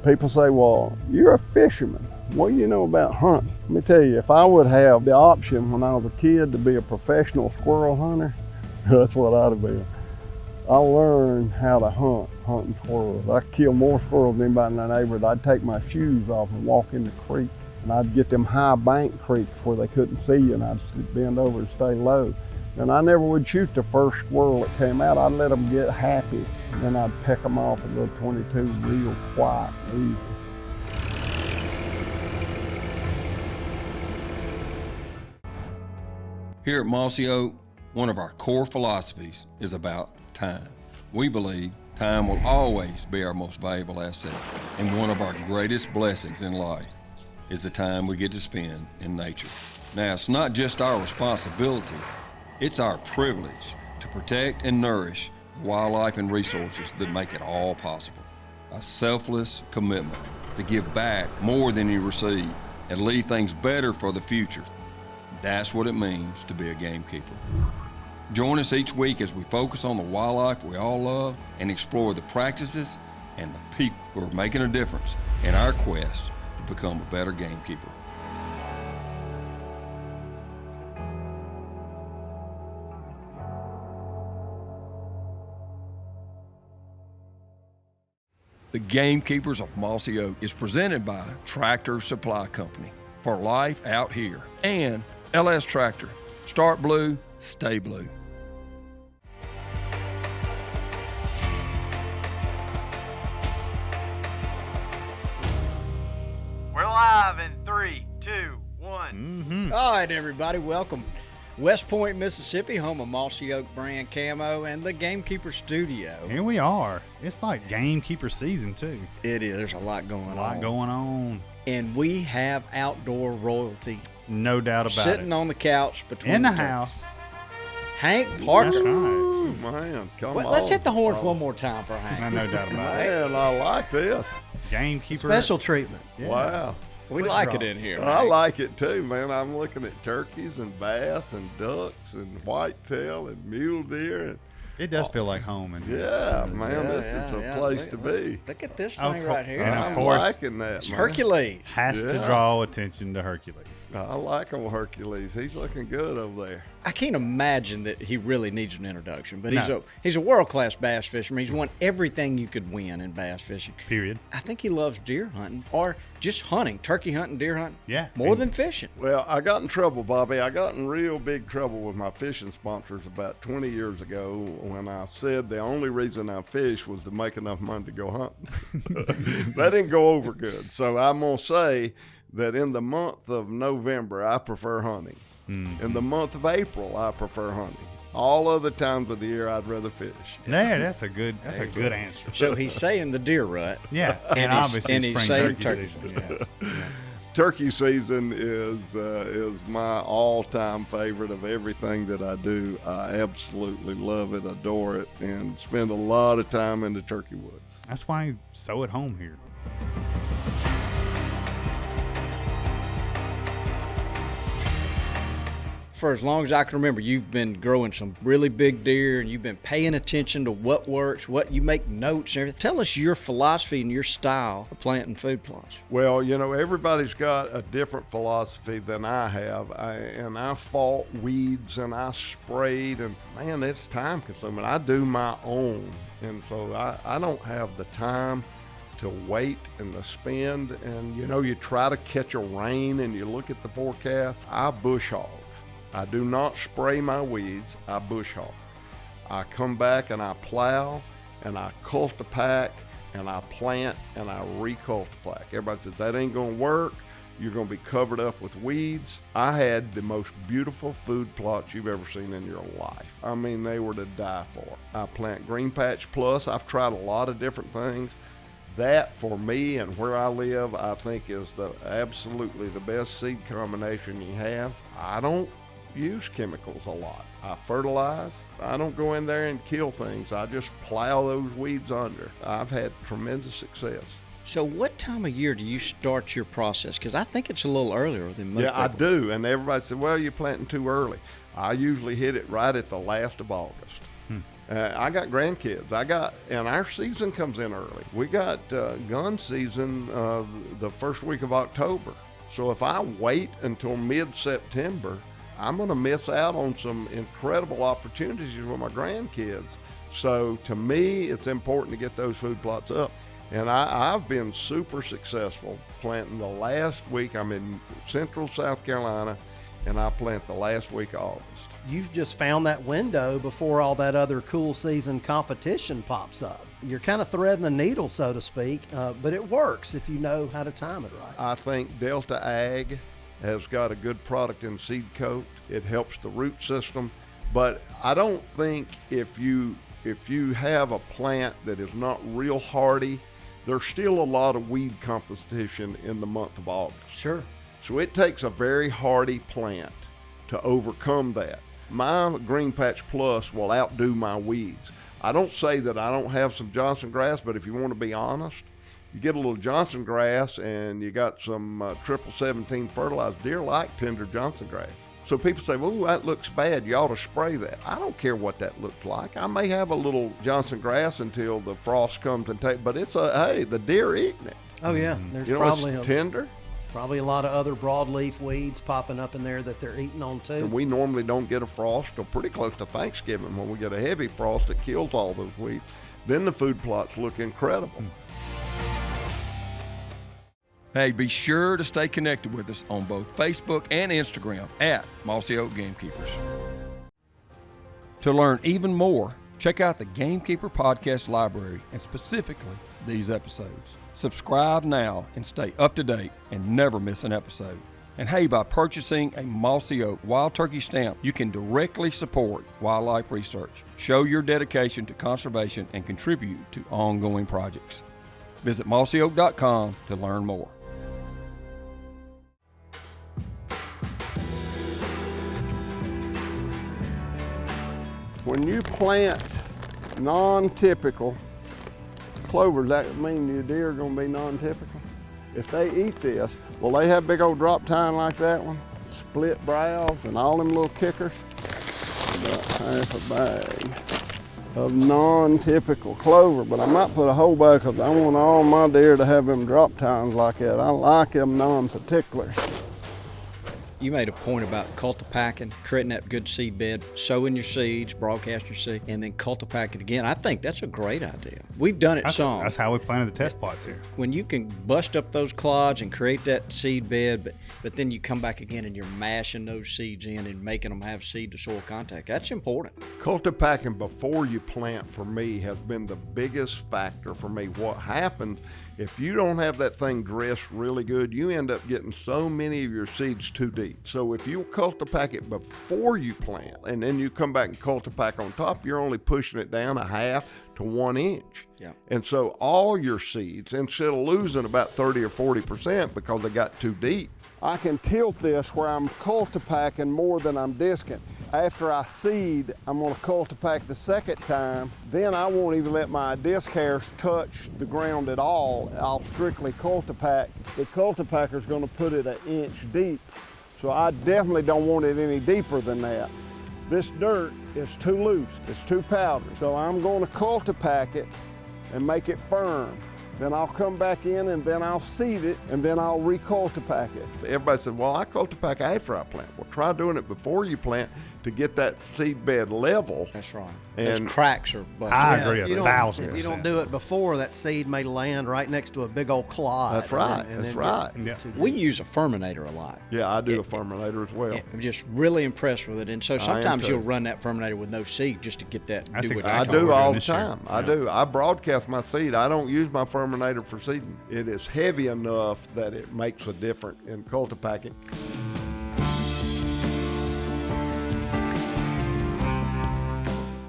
People say, well, you're a fisherman. What do you know about hunting? Let me tell you, if I would have the option when I was a kid to be a professional squirrel hunter, that's what I'd have been. I learned how to hunting squirrels. I killed more squirrels than anybody in the neighborhood. I'd take my shoes off and walk in the creek, and I'd get them high bank creeks where they couldn't see you, and I'd bend over and stay low. And I never would shoot the first squirrel that came out. I'd let them get happy, and then I'd peck them off with a little 22 real quiet and easy. Here at Mossy Oak, one of our core philosophies is about time. We believe time will always be our most valuable asset, and one of our greatest blessings in life is the time we get to spend in nature. Now, it's not just our responsibility, it's our privilege to protect and nourish the wildlife and resources that make it all possible. A selfless commitment to give back more than you receive and leave things better for the future. That's what it means to be a gamekeeper. Join us each week as we focus on the wildlife we all love and explore the practices and the people who are making a difference in our quest to become a better gamekeeper. The Gamekeepers of Mossy Oak is presented by Tractor Supply Company for life out here and LS Tractor. Start blue, stay blue. We're live in 3, 2, 1. All right, everybody, welcome. West Point, Mississippi, home of Mossy Oak brand camo and the Gamekeeper studio. Here we are. It's like Gamekeeper season too. It is. There's a lot going on. A lot going on. And we have outdoor royalty. No doubt about it. Sitting on the couch between in the turkeys. house. Hank Parker. That's right. Ooh, man, come on. Let's hit the horns one more time for Hank. No doubt about it. Man, I like this. Gamekeeper. Special treatment. Yeah. Wow. We like it in here. I Hank. like it too, man. I'm looking at turkeys and bass and ducks and whitetail and mule deer. And, It does feel like home. And yeah, man, this is yeah. a place to be. Look at this Oh, thing cool. right here. And of I'm course, liking that, It's man. Hercules. has to Yeah. draw attention to Hercules. I like old Hercules. He's looking good over there. I can't imagine that he really needs an introduction, but No. he's a world-class bass fisherman. He's won everything you could win in bass fishing. Period. I think he loves deer hunting or just hunting, turkey hunting, deer hunting. Yeah. More And- than fishing. Well, I got in trouble, Bobby. I got in real big trouble with my fishing sponsors about 20 years ago when I said the only reason I fish was to make enough money to go hunting. That didn't go over good. So I'm going to say that in the month of November, I prefer hunting. In the month of April, I prefer hunting. All other times of the year, I'd rather fish. There, that's a good answer. So he's saying the deer rut. Yeah, And obviously he's spring saying turkey turkey. season. Yeah. Turkey season is my all-time favorite of everything that I do. I absolutely love it, adore it, and spend a lot of time in the turkey woods. That's why I'm so at home here. For as long as I can remember, you've been growing some really big deer and you've been paying attention to what works, what you make notes and everything. Tell us your philosophy and your style of planting food plots. Well, you know, everybody's got a different philosophy than I have. I fought weeds and I sprayed, and man, it's time consuming. I do my own, and so I don't have the time to wait and to spend. And you know, you try to catch a rain and you look at the forecast. I bush hog. I do not spray my weeds, I bush hog. I come back and I plow and I cultipack and I plant and I recultipack. Everybody says that ain't gonna work. You're gonna be covered up with weeds. I had the most beautiful food plots you've ever seen in your life. I mean, they were to die for. I plant Green Patch Plus. I've tried a lot of different things. That, for me and where I live, I think is absolutely the best seed combination you have. I don't use chemicals a lot. I fertilize. I don't go in there and kill things. I just plow those weeds under. I've had tremendous success. So what time of year do you start your process? Because I think it's a little earlier than most Yeah, I people. do. And everybody said, well, you're planting too early. I usually hit it right at the last of August. I got grandkids. And our season comes in early. We got gun season the first week of October. So if I wait until mid-September, I'm going to miss out on some incredible opportunities with my grandkids. So to me, it's important to get those food plots up. And I've been super successful planting the last week. I'm in central South Carolina, and I plant the last week of August. You've just found that window before all that other cool season competition pops up. You're kind of threading the needle, so to speak, but it works if you know how to time it right. I think Delta Ag has got a good product in seed coat. It helps the root system, but I don't think if you have a plant that is not real hardy, there's still a lot of weed competition in the month of August. Sure. So it takes a very hardy plant to overcome that. My Green Patch Plus will outdo my weeds. I don't say that I don't have some Johnson grass, but if you want to be honest, you get a little Johnson grass and you got some 1717 fertilized. Deer like tender Johnson grass. So people say, well, that looks bad. You ought to spray that. I don't care what that looks like. I may have a little Johnson grass until the frost comes and take, but hey, the deer eating it. Oh yeah, there's It's tender. Probably a lot of other broadleaf weeds popping up in there that they're eating on too. And we normally don't get a frost till pretty close to Thanksgiving. When we get a heavy frost, it kills all those weeds. Then the food plots look incredible. Hey, be sure to stay connected with us on both Facebook and Instagram at Mossy Oak Gamekeepers. To learn even more, check out the Gamekeeper podcast library and specifically these episodes. Subscribe now and stay up to date and never miss an episode. And hey, by purchasing a Mossy Oak Wild Turkey stamp, you can directly support wildlife research, show your dedication to conservation, and contribute to ongoing projects. Visit mossyoak.com to learn more. When you plant non-typical clovers, that mean your deer are gonna be non-typical. If they eat this, will they have big old drop tine like that one? Split brows and all them little kickers? About half a bag of non-typical clover, but I might put a whole bag because I want all my deer to have them drop tines like that. I like them non-particulars. You made a point about cultipacking, creating that good seed bed, sowing your seeds, broadcast your seed, and then cultipack it again. I think that's a great idea. We've done it some. That's how we planted the test plots here. When you can bust up those clods and create that seed bed, but then you come back again and you're mashing those seeds in and making them have seed to soil contact, that's important. Cultipacking before you plant for me has been the biggest factor for me. What happens if you don't have that thing dressed really good, you end up getting so many of your seeds too deep. So if you cultipack it before you plant and then you come back and cultipack on top, you're only pushing it down a half to 1 inch. Yeah. And so all your seeds, instead of losing about 30 or 40% because they got too deep, I can tilt this where I'm cultipacking more than I'm discing. After I seed, I'm gonna cultipack the second time. Then I won't even let my disc hairs touch the ground at all. I'll strictly cultipack. The cultipacker's gonna put it 1 inch deep. So I definitely don't want it any deeper than that. This dirt is too loose, it's too powdery. So I'm gonna cultipack it and make it firm. Then I'll come back in and then I'll seed it and then I'll recultipack it. Everybody said, well, I cultipack after I plant. Well, try doing it before you plant to get that seed bed level. That's right. And those cracks are busted. I Yeah, agree if you 1,000%. If you don't do it before, that seed may land right next to a big old clod. That's right, and that's then right. get Yeah. too We deep. use a ferminator a lot. Yeah, I do a fermentator as well. I'm just really impressed with it. And so sometimes too. you'll run that ferminator with no seed just to get that. That's do what exactly I you're what do we're all doing the this year. time. I Yeah. do. I broadcast my seed. I don't use my fermentator for seeding. It is heavy enough that it makes a difference in cultipacking.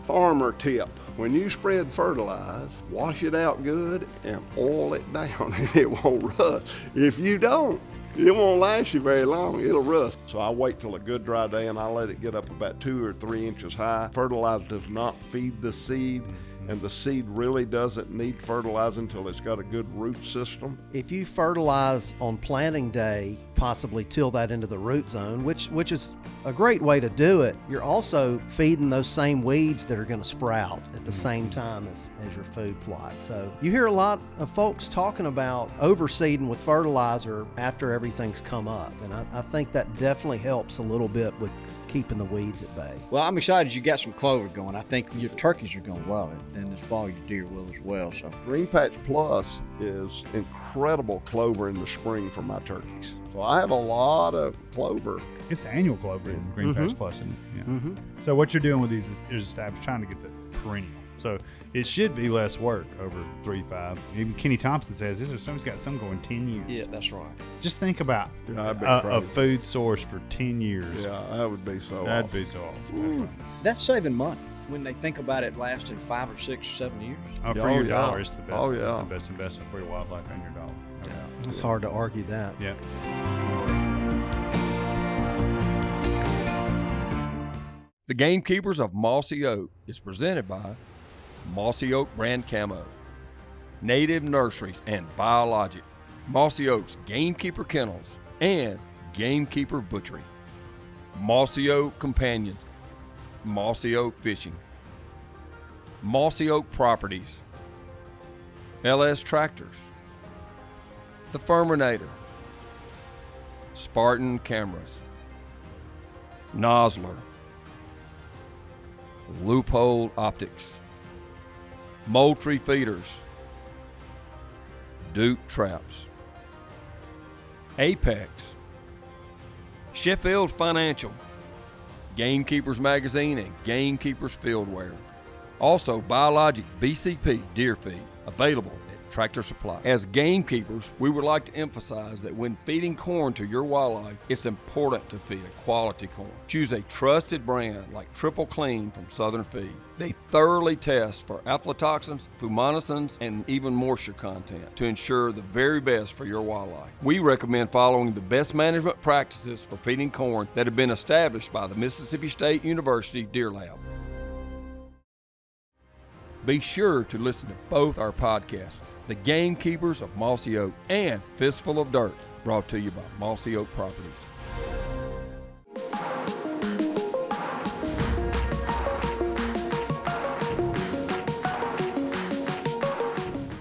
Farmer tip. When you spread fertilize, wash it out good and oil it down and it won't rust. If you don't, it won't last you very long. It'll rust. So I wait till a good dry day and I let it get up about 2 or 3 inches high. Fertilizer does not feed the seed. and the seed really doesn't need fertilizing until it's got a good root system. If you fertilize on planting day, possibly till that into the root zone, which is a great way to do it, you're also feeding those same weeds that are going to sprout at the same time as your food plot. So you hear a lot of folks talking about overseeding with fertilizer after everything's come up, and I think that definitely helps a little bit with keeping the weeds at bay. Well, I'm excited you got some clover going. I think your turkeys are going to love it, and this fall your deer will as well. So Green Patch Plus is incredible clover in the spring for my turkeys. So I have a lot of clover. It's annual clover in Green Patch Plus, isn't it? Yeah. So what you're doing with these is trying to get the perennial. So it should be less work over 3-5. Even Kenny Thompson says somebody's got some going 10 years. yeah, that's right. Just think about Yeah, a food source for 10 years. Yeah, that would be so That'd awesome. be so awesome. That's saving money when they think about it lasting 5 or 6 or 7 years. For Oh, your yeah. dollar, it's the best. Oh, It's yeah. the best investment for your wildlife and your dollar. No doubt. It's hard to argue that. Yeah. The Gamekeepers of Mossy Oak is presented by Mossy Oak Brand Camo, Native Nurseries and Biologic, Mossy Oak's Gamekeeper Kennels, and Gamekeeper Butchery, Mossy Oak Companions, Mossy Oak Fishing, Mossy Oak Properties, LS Tractors, The Furminator, Spartan Cameras, Nosler, Loophole Optics, Moultrie Feeders, Duke Traps, Apex, Sheffield Financial, Gamekeepers Magazine, and Gamekeepers Fieldwear. Also, Biologic BCP Deer Feed, available at Tractor Supply. As gamekeepers, we would like to emphasize that when feeding corn to your wildlife, it's important to feed a quality corn. Choose a trusted brand like Triple Clean from Southern Feed. They thoroughly test for aflatoxins, fumonisin, and even moisture content to ensure the very best for your wildlife. We recommend following the best management practices for feeding corn that have been established by the Mississippi State University Deer Lab. Be sure to listen to both our podcasts, The Gamekeepers of Mossy Oak and Fistful of Dirt, brought to you by Mossy Oak Properties.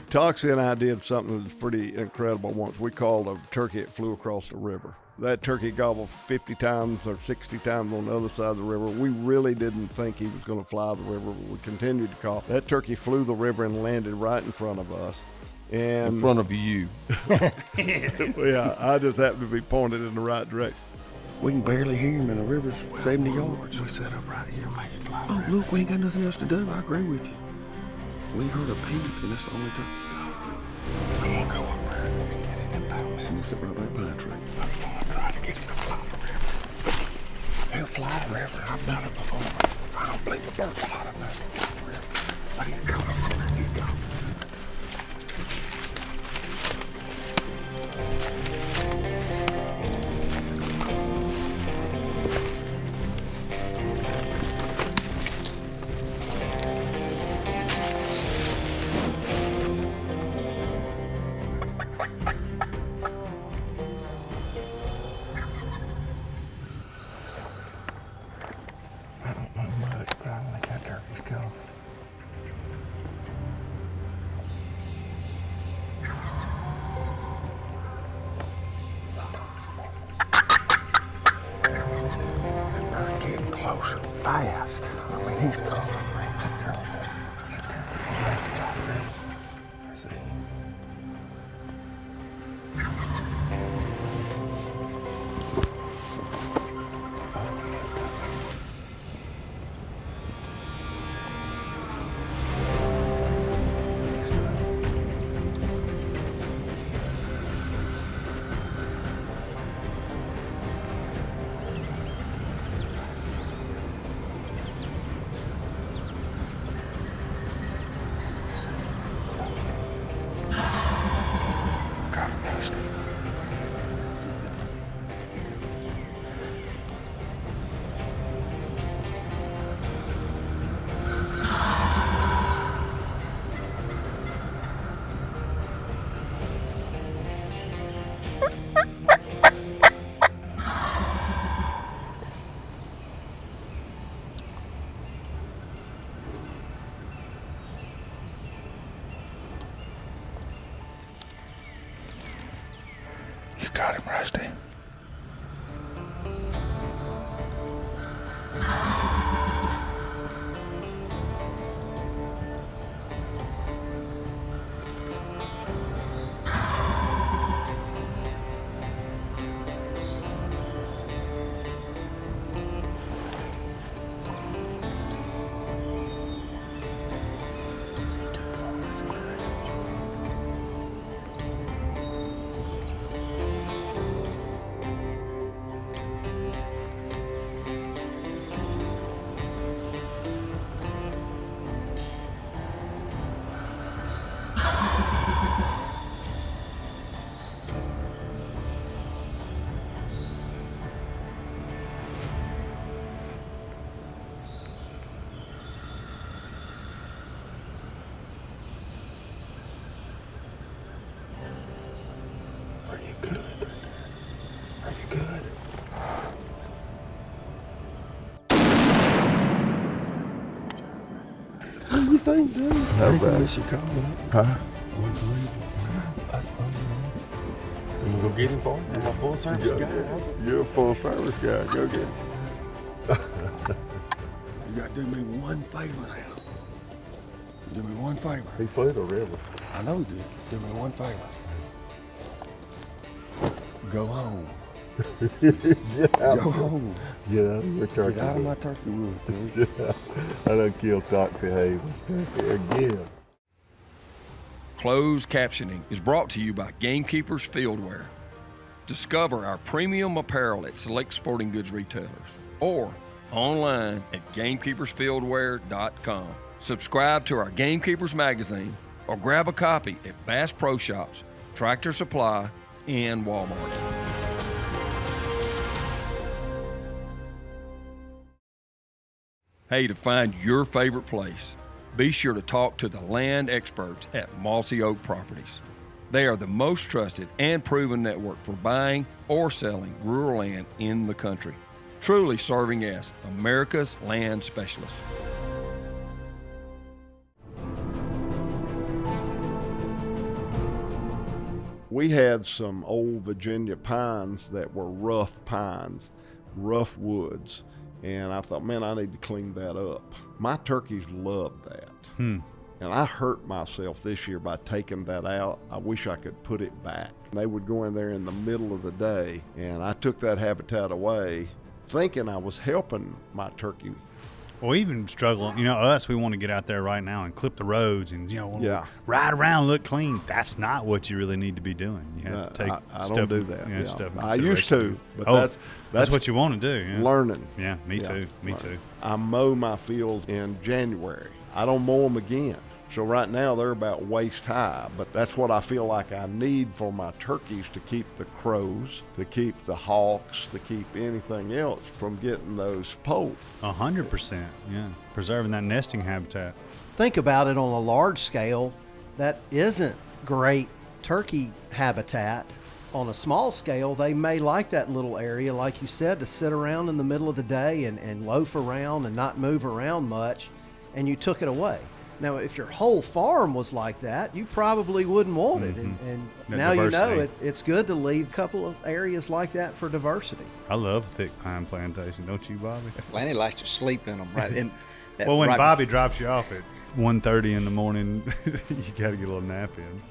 Toxie and I did something that's pretty incredible once. We called a turkey that flew across the river. That turkey gobbled 50 times or 60 times on the other side of the river. We really didn't think he was going to fly the river, but we continued to call. That turkey flew the river and landed right in front of us. And In front of you. yeah, I just happened to be pointed in the right direction. We can barely hear him, and the river's 70 yards. We set up right here, make it fly. Oh, look, we ain't got nothing else to do. I agree with you. We heard a peep, and that's the only turkey's got. I'm going to go up there and get it in that We'll sit right there pine tree. I'm going to try to get him to fly the river. He'll fly the river. I've done it before. I don't believe the bird fly the river. But he's coming. He's coming. Getting closer fast. I mean, he's coming right there. I see. Got him, Rusty. Are you good? Are you good? What do you think, dude? Not I bad. miss your comment. Huh? I'm gonna go get him for him. I'm a full service guy. You're a full service guy. Go get him. You gotta do me one favor now. Do me one favor. He flew the river. I know you did. Do me one favor. Go home. Get out. Go home. Get out of your turkey. Get out of my wood. turkey wood, dude. I done killed Toxie Hazel's turkey again. Closed captioning is brought to you by Gamekeeper's Fieldwear. Discover our premium apparel at select sporting goods retailers or online at gamekeepersfieldwear.com. Subscribe to our Gamekeepers magazine or grab a copy at Bass Pro Shops, Tractor Supply, and Walmart. Hey, to find your favorite place, be sure to talk to the land experts at Mossy Oak Properties. They are the most trusted and proven network for buying or selling rural land in the country, truly serving as America's land specialist. We had some old Virginia pines that were rough pines, rough woods, and I thought, man, I need to clean that up. My turkeys love that. And I hurt myself this year by taking that out. I wish I could put it back. They would go in there in the middle of the day, and I took that habitat away thinking I was helping my turkey. Well, even struggling, us, we want to get out there right now and clip the roads and, Yeah. ride around, look clean. That's not what you really need to be doing. You have to take I stuff. don't do that. Yeah, Yeah. stuff in I used to, consideration. but that's what you want to do. Yeah. learning. Yeah, me Yeah, too. Me learning. too. I mow my fields in January. I don't mow them again. So right now they're about waist high, but that's what I feel like I need for my turkeys to keep the crows, to keep the hawks, to keep anything else from getting those poles. 100%. Yeah, preserving that nesting habitat. Think about it on a large scale, that isn't great turkey habitat. On a small scale, they may like that little area, like you said, to sit around in the middle of the day and loaf around and not move around much, and you took it away. Now, if your whole farm was like that, you probably wouldn't want it. And That now you know diversity. it's good to leave a couple of areas like that for diversity. I love thick pine plantation, don't you, Bobby? Lanny likes to sleep in them, right? And that Well, when right Bobby drops you off at 1:30 in the morning, you got to get a little nap in.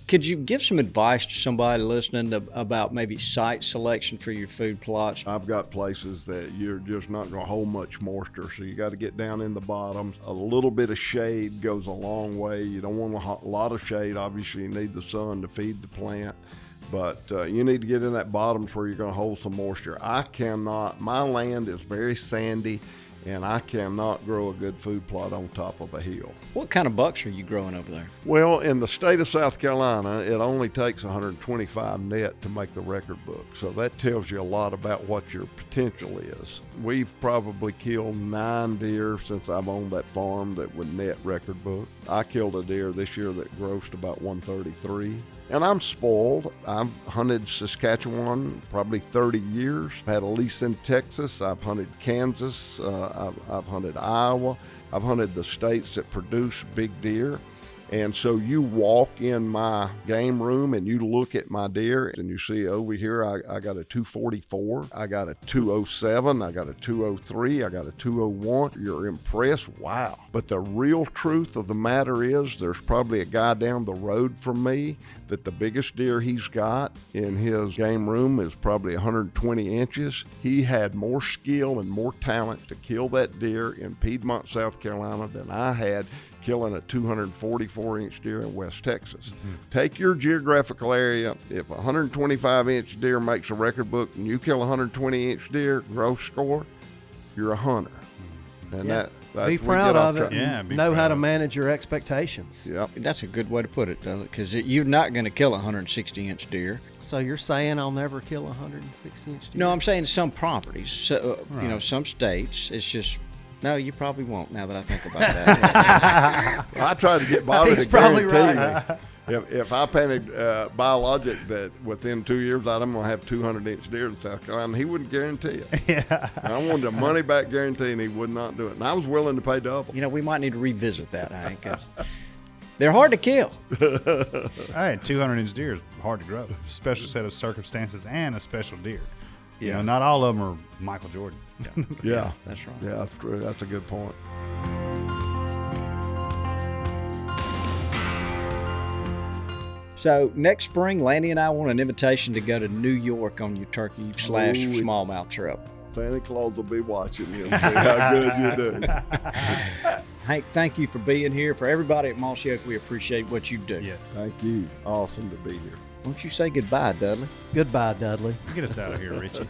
Could you give some advice to somebody listening about maybe site selection for your food plots? I've got places that you're just not going to hold much moisture, so you got to get down in the bottoms. A little bit of shade goes a long way. You don't want a lot of shade. Obviously, you need the sun to feed the plant, but you need to get in that bottoms where you're going to hold some moisture. My land is very sandy, and I cannot grow a good food plot on top of a hill. What kind of bucks are you growing over there? Well, in the state of South Carolina, it only takes 125 net to make the record book. So that tells you a lot about what your potential is. We've probably killed 9 deer since I've owned that farm that would net record book. I killed a deer this year that grossed about 133. And I'm spoiled. I've hunted Saskatchewan probably 30 years. Had a lease in Texas. I've hunted Kansas. I've hunted Iowa. I've hunted the states that produce big deer. And so you walk in my game room and you look at my deer and you see over here, I got a 244, I got a 207, I got a 203, I got a 201. You're impressed. Wow. But the real truth of the matter is there's probably a guy down the road from me that the biggest deer he's got in his game room is probably 120 inches. He had more skill and more talent to kill that deer in Piedmont, South Carolina than I had killing a 244-inch deer in West Texas. Take your geographical area. If a 125-inch deer makes a record book and you kill a 120-inch deer, gross score, you're a hunter. And that's be we proud get off of it. track. Yeah, be know proud how to of it. manage your expectations. Yep. That's a good way to put it, because you're not going to kill a 160-inch deer. So you're saying I'll never kill a 160-inch deer? No, I'm saying some properties, so, some states, it's just, no, you probably won't now that I think about that. I tried to get Bobby He's to probably guarantee me if I painted biologic that within 2 years I'm going to have 200-inch deer in South Carolina, he wouldn't guarantee it. Yeah. I wanted a money-back guarantee, and he would not do it. And I was willing to pay double. We might need to revisit that, Hank. 'Cause they're hard to kill. Hey, 200-inch deer is hard to grow. Special set of circumstances and a special deer. You know, not all of them are Michael Jordan. Yeah. That's right. Yeah, that's true. That's a good point. So next spring, Lanny and I want an invitation to go to New York on your turkey / smallmouth trip. Santa Claus will be watching you and see how good you do. Hank, thank you for being here. For everybody at Mossy Oak, we appreciate what you do. Yes. Thank you. Awesome to be here. Won't you say goodbye, Dudley? Goodbye, Dudley. Get us out of here, Richie.